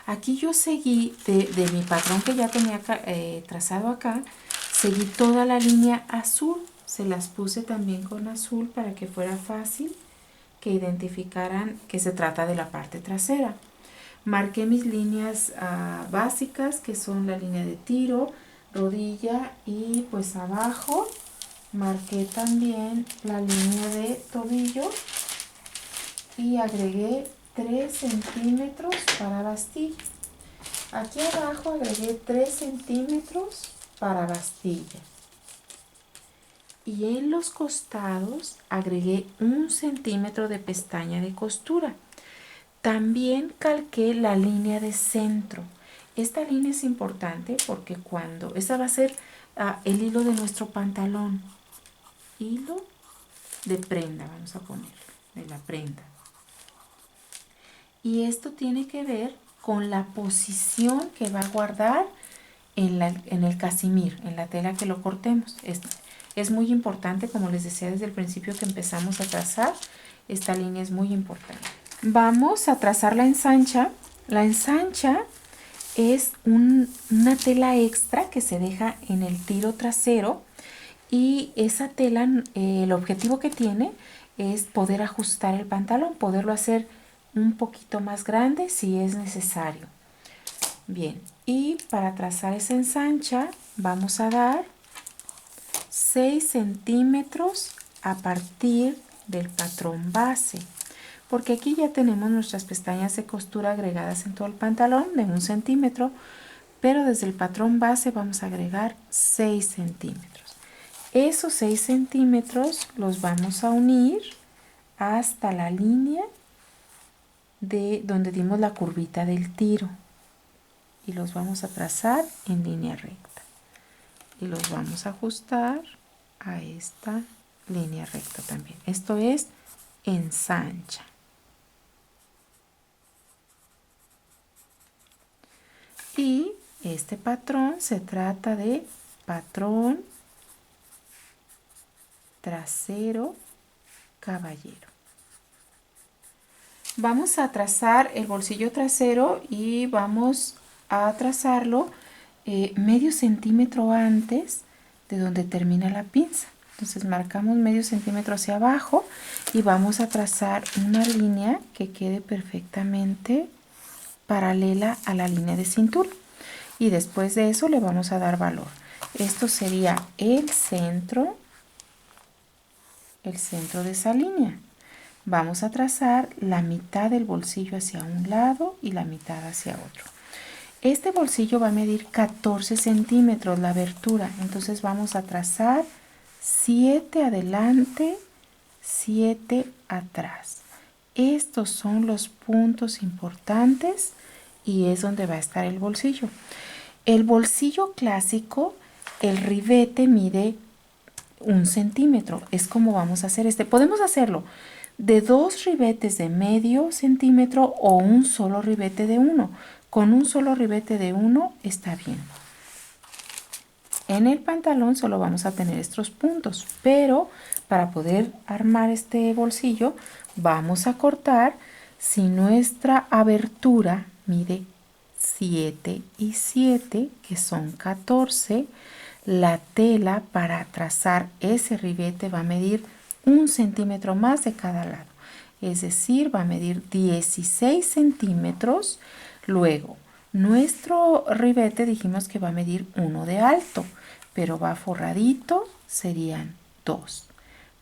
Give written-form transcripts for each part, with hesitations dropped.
Aquí yo seguí de mi patrón que ya tenía trazado acá, seguí toda la línea azul. Se las puse también con azul para que fuera fácil que identificaran que se trata de la parte trasera. Marqué mis líneas básicas, que son la línea de tiro, rodilla, y pues abajo marqué también la línea de tobillo y agregué 3 centímetros para bastilla. Aquí abajo agregué 3 centímetros para bastilla. Y en los costados agregué 1 centímetro de pestaña de costura. También calqué la línea de centro. Esta línea es importante porque esa va a ser el hilo de nuestro pantalón. Hilo de prenda, vamos a ponerlo, de la prenda. Y esto tiene que ver con la posición que va a guardar en el casimir, en la tela que lo cortemos. Es muy importante, como les decía desde el principio que empezamos a trazar, esta línea es muy importante. Vamos a trazar la ensancha. La ensancha es una tela extra que se deja en el tiro trasero, y esa tela, el objetivo que tiene es poder ajustar el pantalón, poderlo hacer un poquito más grande si es necesario. Bien, y para trazar esa ensancha vamos a dar 6 centímetros a partir del patrón base, porque aquí ya tenemos nuestras pestañas de costura agregadas en todo el pantalón de 1 centímetro, pero desde el patrón base vamos a agregar 6 centímetros. Esos 6 centímetros los vamos a unir hasta la línea de donde dimos la curvita del tiro, y los vamos a trazar en línea recta y los vamos a ajustar a esta línea recta también. Esto es ensancha. Y este patrón se trata de patrón trasero caballero. Vamos a trazar el bolsillo trasero y vamos a trazarlo medio centímetro antes de donde termina la pinza. Entonces marcamos medio centímetro hacia abajo y vamos a trazar una línea que quede perfectamente paralela a la línea de cintura, y después de eso le vamos a dar valor. Esto sería el centro de esa línea. Vamos a trazar la mitad del bolsillo hacia un lado y la mitad hacia otro. Este bolsillo va a medir 14 centímetros la abertura, entonces vamos a trazar 7 adelante, 7 atrás. Estos son los puntos importantes y es donde va a estar el bolsillo. El bolsillo clásico, el ribete mide 1 centímetro. Es como vamos a hacer este. Podemos hacerlo de 2 ribetes de medio centímetro o un solo ribete de 1. Con un solo ribete de 1 está bien. En el pantalón solo vamos a tener estos puntos, pero para poder armar este bolsillo vamos a cortar. Si nuestra abertura mide 7 y 7, que son 14, la tela para trazar ese ribete va a medir 1 centímetro más de cada lado, es decir, va a medir 16 centímetros. Luego, nuestro ribete dijimos que va a medir 1 de alto, pero va forradito, serían 2.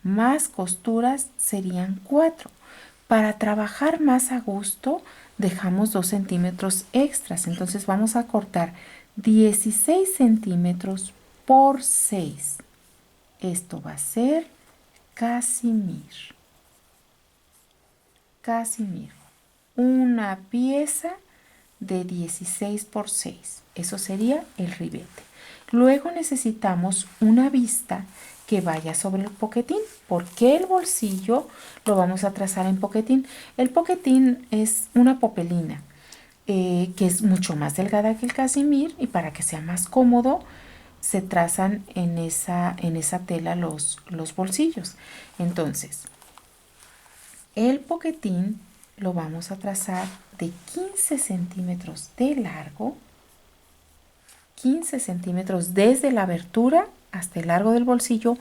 Más costuras serían 4. Para trabajar más a gusto, dejamos 2 centímetros extras. Entonces vamos a cortar 16 centímetros por 6. Esto va a ser casimir. Casimir. Una pieza de 16 por 6. Eso sería el ribete. Luego necesitamos una vista que vaya sobre el poquetín, porque el bolsillo lo vamos a trazar en poquetín. El poquetín es una popelina que es mucho más delgada que el casimir, y para que sea más cómodo se trazan en esa tela los bolsillos. Entonces, el poquetín lo vamos a trazar de 15 centímetros de largo, 15 centímetros desde la abertura hasta el largo del bolsillo,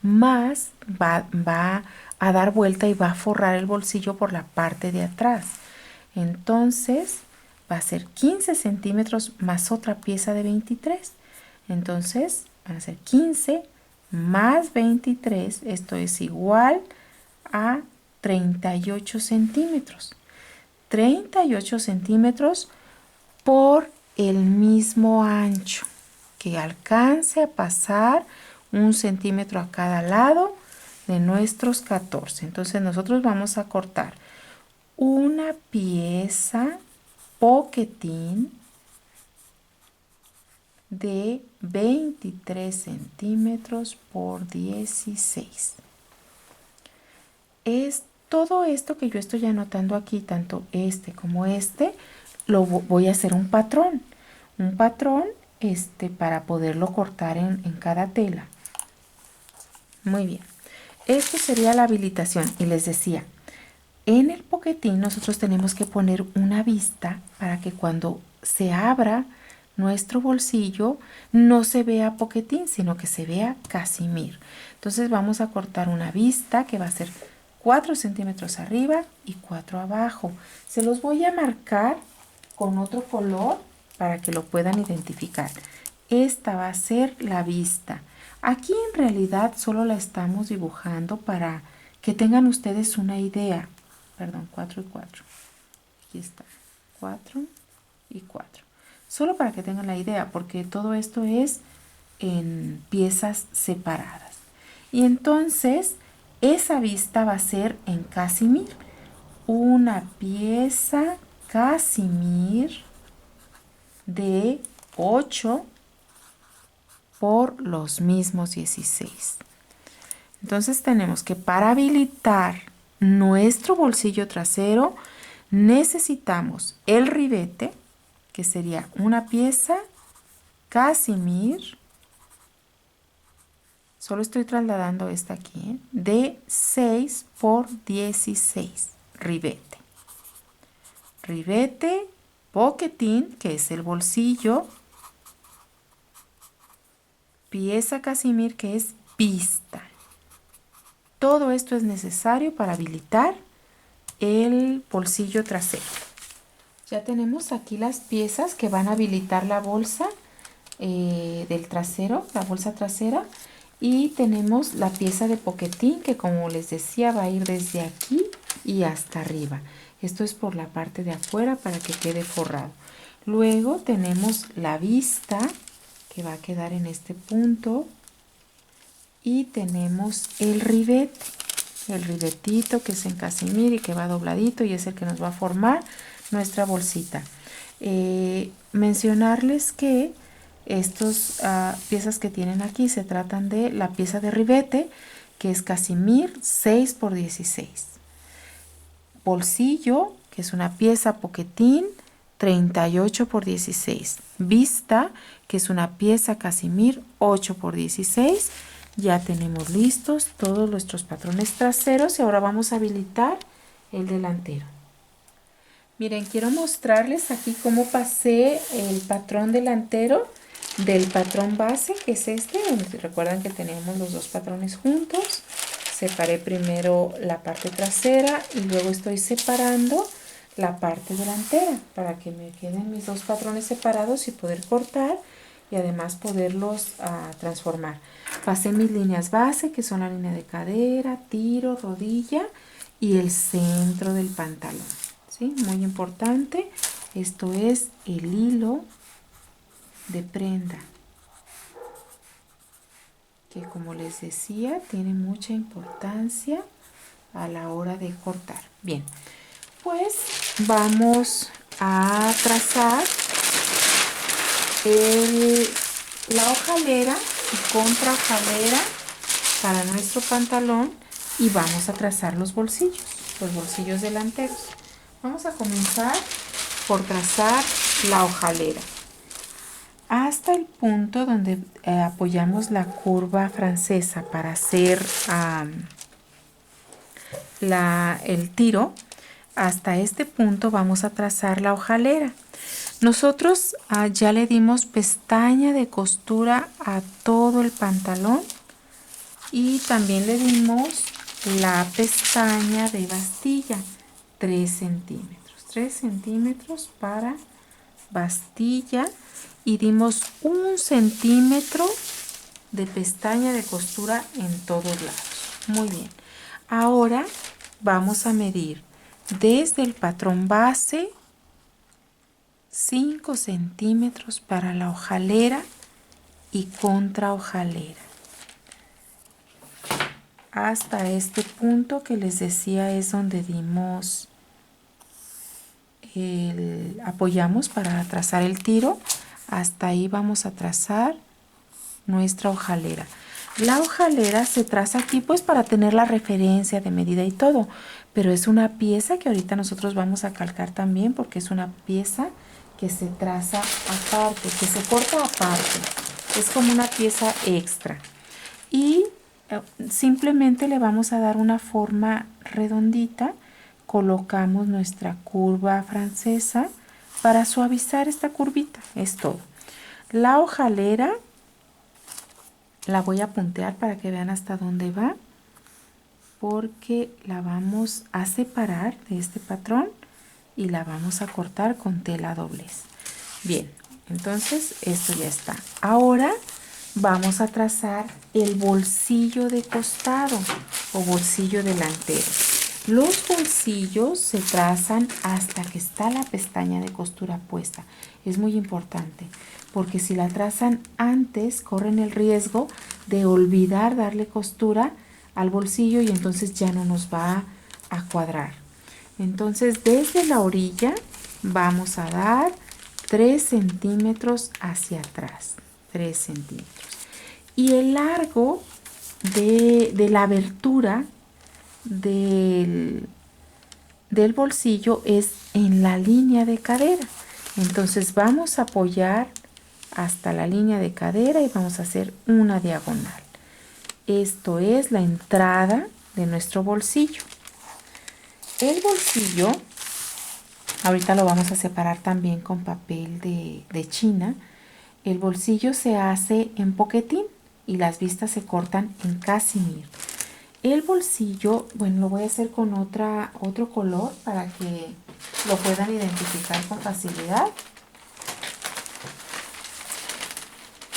más va a dar vuelta y va a forrar el bolsillo por la parte de atrás. Entonces va a ser 15 centímetros más otra pieza de 23. Entonces van a ser 15 más 23, esto es igual a 38 centímetros. 38 centímetros por el mismo ancho, que alcance a pasar 1 centímetro a cada lado de nuestros 14. Entonces nosotros vamos a cortar una pieza poquetín de 23 centímetros por 16. Es todo esto que yo estoy anotando aquí, tanto este como este, lo voy a hacer un patrón para poderlo cortar en cada tela. Muy bien, esto sería la habilitación. Y les decía, en el poquetín nosotros tenemos que poner una vista para que cuando se abra nuestro bolsillo no se vea poquetín, sino que se vea casimir. Entonces vamos a cortar una vista que va a ser 4 centímetros arriba y 4 abajo. Se los voy a marcar con otro color para que lo puedan identificar. Esta va a ser la vista. Aquí en realidad solo la estamos dibujando para que tengan ustedes una idea. Perdón, 4 y 4. Aquí está, 4 y 4. Solo para que tengan la idea, porque todo esto es en piezas separadas. Y entonces, esa vista va a ser en casimir. Una pieza casimir de 8 por los mismos 16. Entonces tenemos que para habilitar nuestro bolsillo trasero necesitamos el ribete, que sería una pieza casimir, solo estoy trasladando esta aquí, de 6 por 16, ribete. Ribete, poquetín, que es el bolsillo, pieza casimir, que es vista. Todo esto es necesario para habilitar el bolsillo trasero. Ya tenemos aquí las piezas que van a habilitar la bolsa del trasero, la bolsa trasera, y tenemos la pieza de poquetín que, como les decía, va a ir desde aquí y hasta arriba. Esto es por la parte de afuera para que quede forrado. Luego tenemos la vista que va a quedar en este punto y tenemos el ribetito que es en casimir y que va dobladito y es el que nos va a formar nuestra bolsita. Mencionarles que estas piezas que tienen aquí se tratan de la pieza de ribete, que es casimir 6 por 16. Bolsillo, que es una pieza poquetín 38 por 16. Vista, que es una pieza casimir 8 por 16. Ya tenemos listos todos nuestros patrones traseros y ahora vamos a habilitar el delantero. Miren, quiero mostrarles aquí cómo pasé el patrón delantero del patrón base, que es este. Recuerdan que tenemos los dos patrones juntos. Separé primero la parte trasera y luego estoy separando la parte delantera para que me queden mis dos patrones separados y poder cortar y además poderlos transformar. Pasé mis líneas base, que son la línea de cadera, tiro, rodilla y el centro del pantalón. ¿Sí? Muy importante, esto es el hilo de prenda, que como les decía tiene mucha importancia a la hora de cortar. Bien, pues vamos a trazar la hojalera y contra hojalera para nuestro pantalón y vamos a trazar los bolsillos delanteros. Vamos a comenzar por trazar la hojalera hasta el punto donde apoyamos la curva francesa para hacer el tiro. hasta este punto vamos a trazar la hojalera. Nosotros ya le dimos pestaña de costura a todo el pantalón y también le dimos la pestaña de bastilla, 3 centímetros. 3 centímetros para bastilla y dimos 1 centímetro de pestaña de costura en todos lados. Muy bien. Ahora vamos a medir desde el patrón base 5 centímetros para la hojalera y contra hojalera. Hasta este punto que les decía es donde dimos apoyamos para trazar el tiro. Hasta ahí vamos a trazar nuestra hojalera. La hojalera se traza aquí pues para tener la referencia de medida y todo, pero es una pieza que ahorita nosotros vamos a calcar también porque es una pieza que se traza aparte, que se corta aparte. Es como una pieza extra. Y simplemente le vamos a dar una forma redondita. Colocamos nuestra curva francesa para suavizar esta curvita. Es todo. La hojalera la voy a puntear para que vean hasta dónde va, porque la vamos a separar de este patrón y la vamos a cortar con tela doblez. Bien, entonces esto ya está. Ahora vamos a trazar el bolsillo de costado o bolsillo delantero. Los bolsillos se trazan hasta que está la pestaña de costura puesta. Es muy importante porque si la trazan antes corren el riesgo de olvidar darle costura al bolsillo y entonces ya no nos va a cuadrar. Entonces desde la orilla vamos a dar 3 centímetros hacia atrás. 3 centímetros. Y el largo de la abertura del bolsillo es en la línea de cadera. Entonces vamos a apoyar hasta la línea de cadera y vamos a hacer una diagonal. Esto es la entrada de nuestro bolsillo. El bolsillo, ahorita lo vamos a separar también con papel de China. El bolsillo se hace en poquetín y las vistas se cortan en casimir. El bolsillo, bueno, lo voy a hacer con otro color para que lo puedan identificar con facilidad.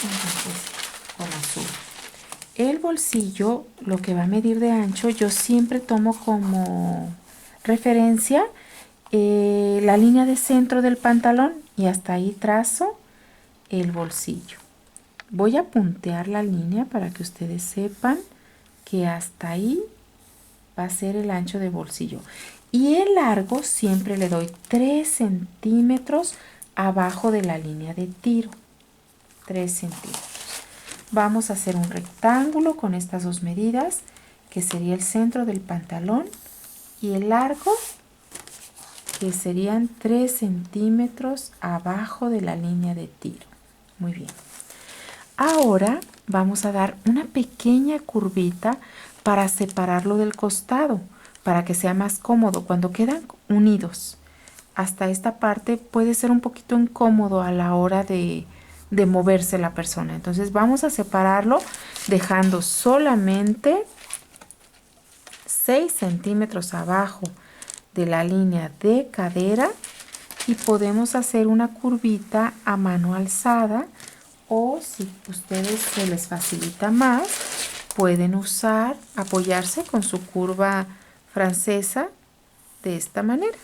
Entonces, con azul. El bolsillo, lo que va a medir de ancho, yo siempre tomo como referencia la línea de centro del pantalón y hasta ahí trazo el bolsillo. Voy a puntear la línea para que ustedes sepan que hasta ahí va a ser el ancho de bolsillo. Y el largo siempre le doy 3 centímetros abajo de la línea de tiro. 3 centímetros. Vamos a hacer un rectángulo con estas dos medidas, que sería el centro del pantalón, y el largo, que serían 3 centímetros abajo de la línea de tiro. Muy bien. Ahora vamos a dar una pequeña curvita para separarlo del costado, para que sea más cómodo cuando quedan unidos. Hasta esta parte puede ser un poquito incómodo a la hora de moverse la persona. Entonces vamos a separarlo dejando solamente 6 centímetros abajo de la línea de cadera y podemos hacer una curvita a mano alzada, o si ustedes se les facilita más pueden apoyarse con su curva francesa de esta manera,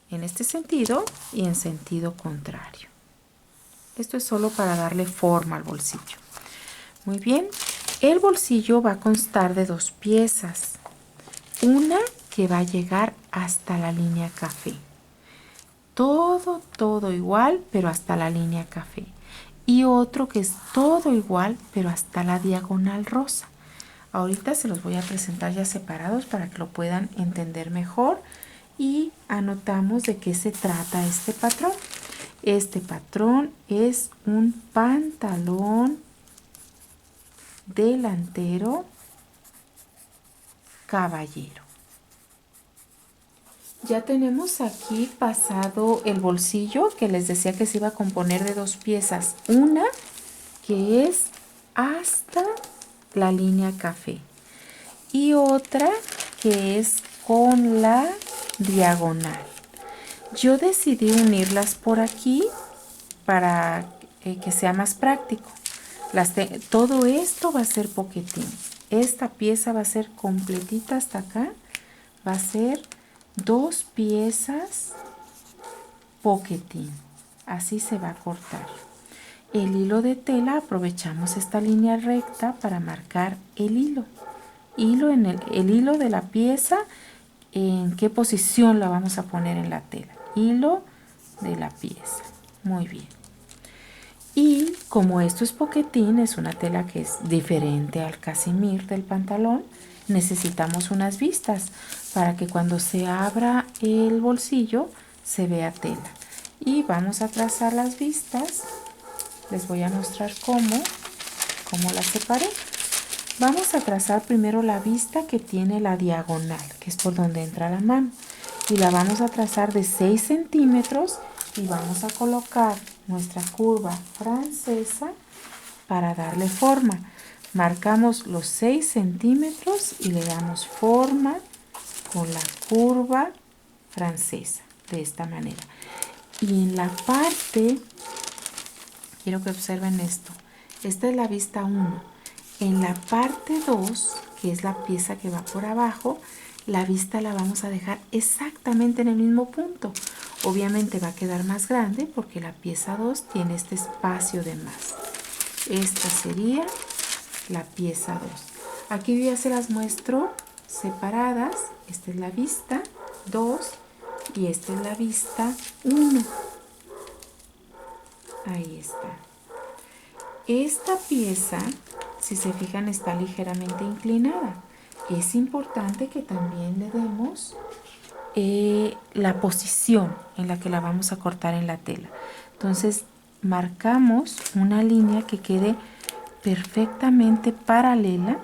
en este sentido y en sentido contrario. Esto es solo para darle forma al bolsillo. Muy bien, el bolsillo va a constar de dos piezas. Una que va a llegar hasta la línea café. Todo igual, pero hasta la línea café. Y otro que es todo igual, pero hasta la diagonal rosa. Ahorita se los voy a presentar ya separados para que lo puedan entender mejor. Y anotamos de qué se trata este patrón. Este patrón es un pantalón delantero caballero. Ya tenemos aquí pasado el bolsillo que les decía que se iba a componer de 2 piezas. Una que es hasta la línea café y otra que es con la diagonal. Yo decidí unirlas por aquí para que sea más práctico. Todo esto va a ser poquetín. Esta pieza va a ser completita hasta acá. Va a ser 2 piezas poquetín. Así se va a cortar. El hilo de tela, aprovechamos esta línea recta para marcar el hilo. El hilo de la pieza, en qué posición la vamos a poner en la tela. Hilo de la pieza. Muy bien. Y como esto es poquetín, es una tela que es diferente al casimir del pantalón, necesitamos unas vistas para que cuando se abra el bolsillo se vea tela. Y vamos a trazar las vistas. Les voy a mostrar cómo las separé. Vamos a trazar primero la vista que tiene la diagonal, que es por donde entra la mano. Y la vamos a trazar de 6 centímetros y vamos a colocar nuestra curva francesa para darle forma. Marcamos los 6 centímetros y le damos forma con la curva francesa, de esta manera. Y en la parte, quiero que observen esto, esta es la vista 1. En la parte 2, que es la pieza que va por abajo, la vista la vamos a dejar exactamente en el mismo punto. Obviamente va a quedar más grande porque la pieza 2 tiene este espacio de más. Esta sería la pieza 2. Aquí ya se las muestro separadas. Esta es la vista 2 y esta es la vista 1. Ahí está. Esta pieza, si se fijan, está ligeramente inclinada. Es importante que también le demos la posición en la que la vamos a cortar en la tela. Entonces marcamos una línea que quede perfectamente paralela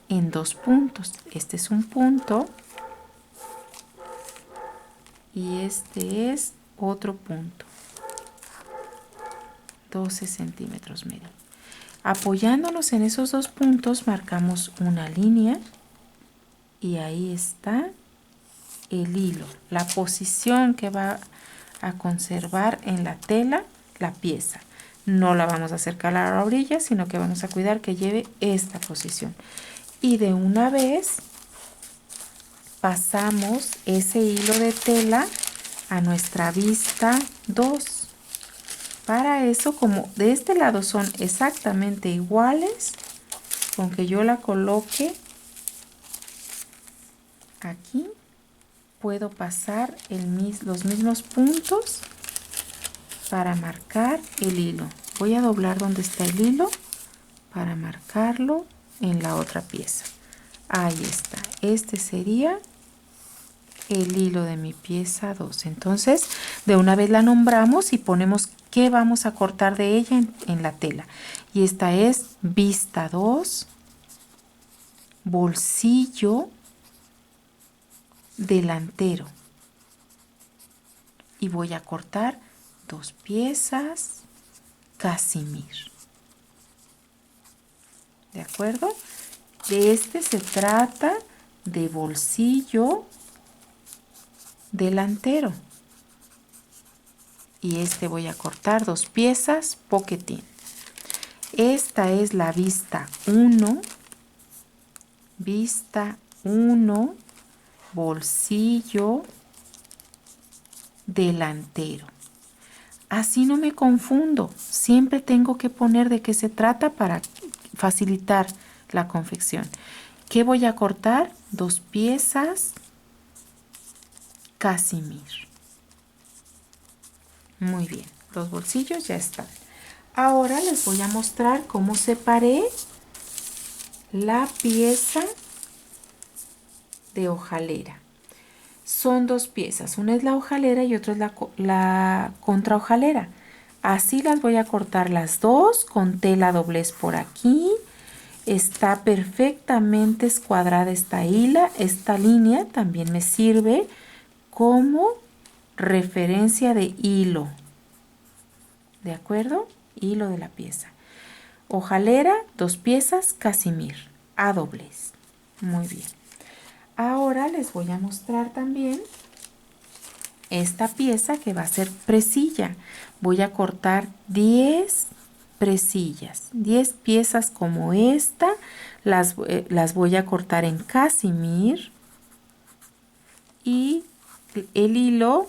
en 2 puntos. Este es un punto y este es otro punto. 12 centímetros medio. Apoyándonos en esos 2 puntos marcamos una línea y ahí está el hilo, la posición que va a conservar en la tela la pieza. No la vamos a acercar a la orilla, sino que vamos a cuidar que lleve esta posición. Y de una vez pasamos ese hilo de tela a nuestra vista 2. Para eso, como de este lado son exactamente iguales, con que yo la coloque aquí, puedo pasar los mismos puntos para marcar el hilo. Voy a doblar donde está el hilo para marcarlo en la otra pieza. Ahí está. Este sería el hilo de mi pieza 2. Entonces, de una vez la nombramos y ponemos qué vamos a cortar de ella en la tela. Y esta es vista 2, bolsillo delantero. Y voy a cortar 2 piezas casimir. ¿De acuerdo? De este se trata de bolsillo delantero. Y este voy a cortar 2 piezas poquetín. Esta es la vista 1. Vista 1, bolsillo delantero. Así no me confundo. Siempre tengo que poner de qué se trata para facilitar la confección. ¿Qué voy a cortar? 2 piezas casimir. Muy bien, los bolsillos ya están. Ahora les voy a mostrar cómo separé la pieza de hojalera. Son 2 piezas, una es la hojalera y otra es la contrahojalera. Así las voy a cortar las dos con tela doblez por aquí. Está perfectamente escuadrada esta línea, también me sirve como referencia de hilo. ¿De acuerdo? Hilo de la pieza. Hojalera, 2 piezas, casimir, a doblez. Muy bien. Ahora les voy a mostrar también esta pieza que va a ser presilla. Voy a cortar 10 presillas, 10 piezas como esta. Las voy a cortar en casimir y el hilo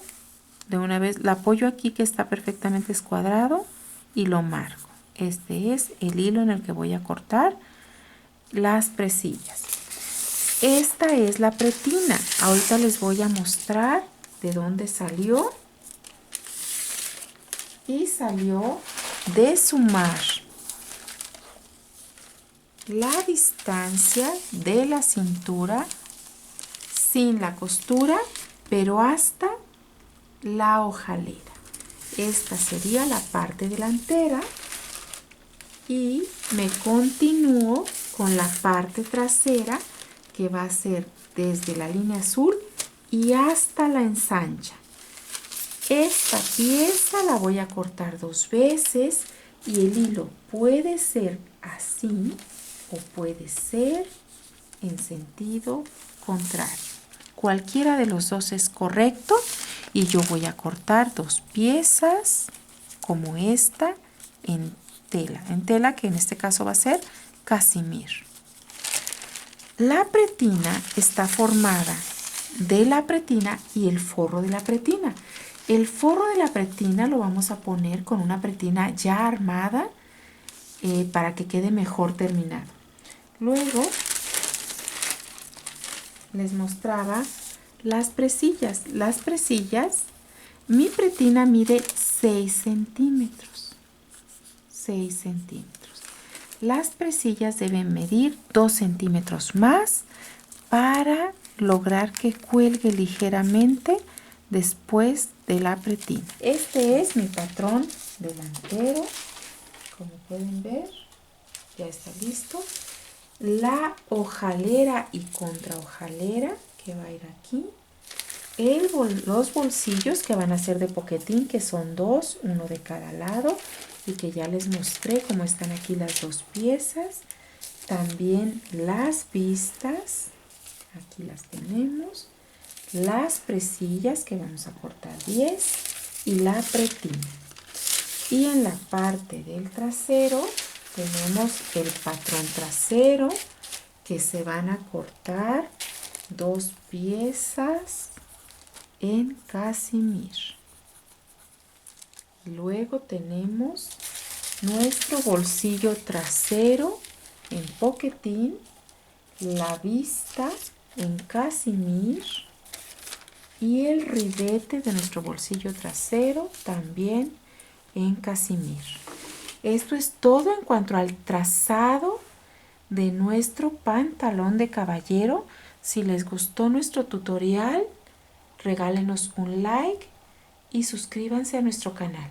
de una vez la apoyo aquí que está perfectamente escuadrado y lo marco. Este es el hilo en el que voy a cortar las presillas. Esta es la pretina. Ahorita les voy a mostrar de dónde salió. Y salió de sumar la distancia de la cintura sin la costura, pero hasta la hojalera. Esta sería la parte delantera y me continúo con la parte trasera, que va a ser desde la línea azul y hasta la ensancha. Esta pieza la voy a cortar 2 veces y el hilo puede ser así o puede ser en sentido contrario. Cualquiera de los dos es correcto y yo voy a cortar 2 piezas como esta en tela que en este caso va a ser casimir. La pretina está formada de la pretina y el forro de la pretina. El forro de la pretina lo vamos a poner con una pretina ya armada para que quede mejor terminado. Luego les mostraba las presillas. Las presillas, mi pretina mide 6 centímetros. 6 centímetros. Las presillas deben medir 2 centímetros más para lograr que cuelgue ligeramente después de la pretina. Este es mi patrón delantero. Como pueden ver, ya está listo. La hojalera y contrahojalera que va a ir aquí. Los bolsillos que van a ser de poquetín, que son 2, uno de cada lado, y que ya les mostré cómo están aquí las 2 piezas. También las vistas, aquí las tenemos. Las presillas que vamos a cortar 10 y la pretina. Y en la parte del trasero tenemos el patrón trasero, que se van a cortar 2 piezas en casimir. Luego tenemos nuestro bolsillo trasero en poquetín, la vista en casimir y el ribete de nuestro bolsillo trasero también en casimir. Esto es todo en cuanto al trazado de nuestro pantalón de caballero. Si les gustó nuestro tutorial, regálenos un like y suscríbanse a nuestro canal.